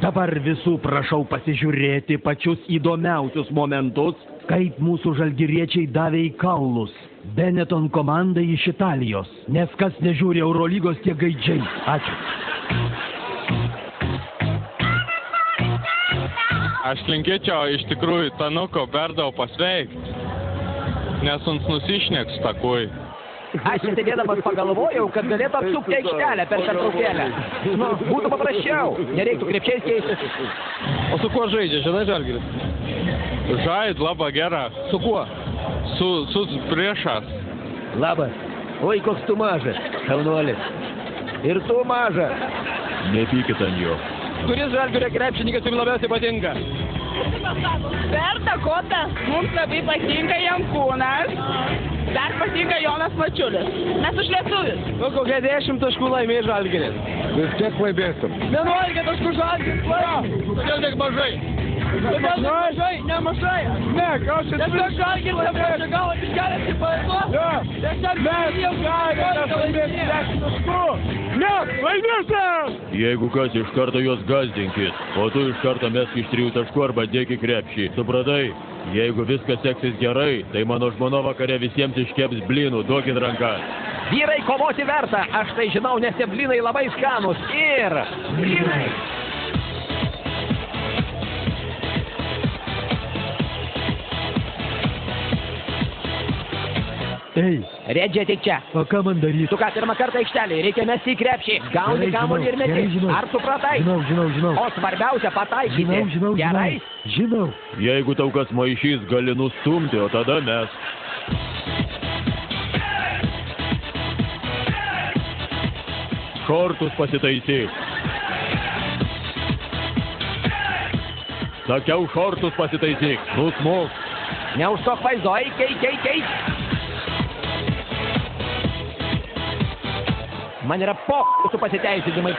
Dabar visų prašau pasižiūrėti pačius įdomiausius momentus, kaip mūsų žalgiriečiai davė į kaulus Benetton komandai iš Italijos. Nes kas nežiūri Eurolygos, tie gaidžiai. Ačiū. Aš linkėčiau iš tikrųjų Tanuko Berdau pasveikt, nes uns nusišneks takui. Aš sėdėdamas pagalvojau, kad galėtų apsukti aikštelę per pertraukėlę. Nu, būtų paprasčiau, nereiktų krepšiais keistis. O su kuo žaidžia, žinai, Žalgiris? Žaid, laba, gera. Su kuo? Su priešas. Labas. Oi, koks tu mažas, šaunuolis. Ir tu mažas. Nepykit ant jo. Kuris Žalgirio krepšininkas jums labiausiai patinka? Berta Kota, mums labai patinka jam kūnas. Dar patinka Jonas Mačiulis. Mes už lietuvius. Nu, kokia 10 taškų laimėjo Žalgiris. Vis tiek laimėsim. 11 taškų Žalgiris laimėjo. Kodėl tiek mažai? Kodėl mažai? Nemažai. Ne, ką čia Tiesiog Žalgiris apšačia galą, iškelės į paėtos. Tiesiog laimėsim 10 taškų. Ne, laimėsim! Jeigu kas, iš karto juos gazdinkit, o tu iš karto mesk iš 3 taškų arba dėk į krepšį. Supratai? Jeigu viskas seksis gerai, tai mano žmona vakare visiems iškeps blynų, duokit ranką. Vyrai, kovoti verta, aš tai žinau, nes tie blynai labai skanūs. Ir blynai. Ei, Redži, ateik čia. o ką man daryti? Tu ką, pirmą kartą aikštelėje, reikia mesti į krepšį. Gauni kamuolį ir meti. Ar supratai? Žinau. O svarbiausia pataikyti. Gerai? Žinau. Jeigu tau kas maišys, gali nustumti, o tada mes. Šortus pasitaisyk. Sakiau, šortus pasitaisyk. Nusmuk. Neužtok vaizdo, eik. Man yra jūsų pasiteisinimai,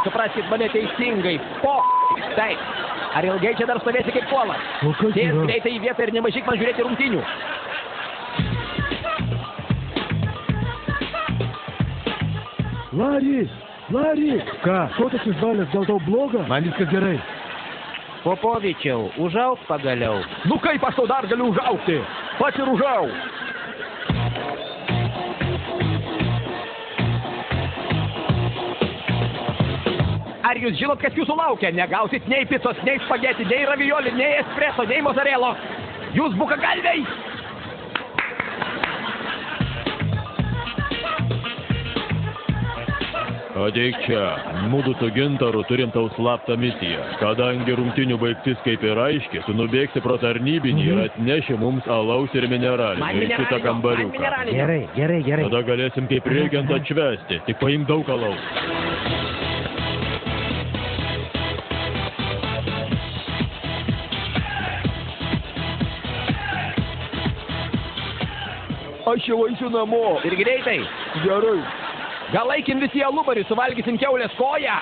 supraskit mane teisingai, Taip. Ar ilgai čia dar stovėsi kaip puolas? O kas Sės yra? greitai į vietą ir nemažyk man žiūrėti rungtynių. Lari! Ką? Ko tas išbalės, gal tau bloga? Man viskas gerai. Popovičiau, užauk pagaliau. Nu kaip aš tau dar galiu užaukti? Pats ir užauk. Ar jūs žinot, kas jūsų laukia? Negausit nei picos, nei spageti, nei ravioli, nei espresso, nei mozzarella. Jūs bukagalviai! Ateik čia. Mudu su Gintaru turim tau slaptą misiją. Kadangi rungtinių baigtis kaip ir aiški, tu nubėgsi pro tarnybinį ir atneši mums alaus ir mineralinį ir šitą kambariuką. Gerai. Tada galėsim kaip reikiant atšvesti. Tik paimk daug alaus. Aš jau eisiu namo. Ir greitai. Gerai. Gal eikim visi į alubarį, suvalgysim kiaulės koją.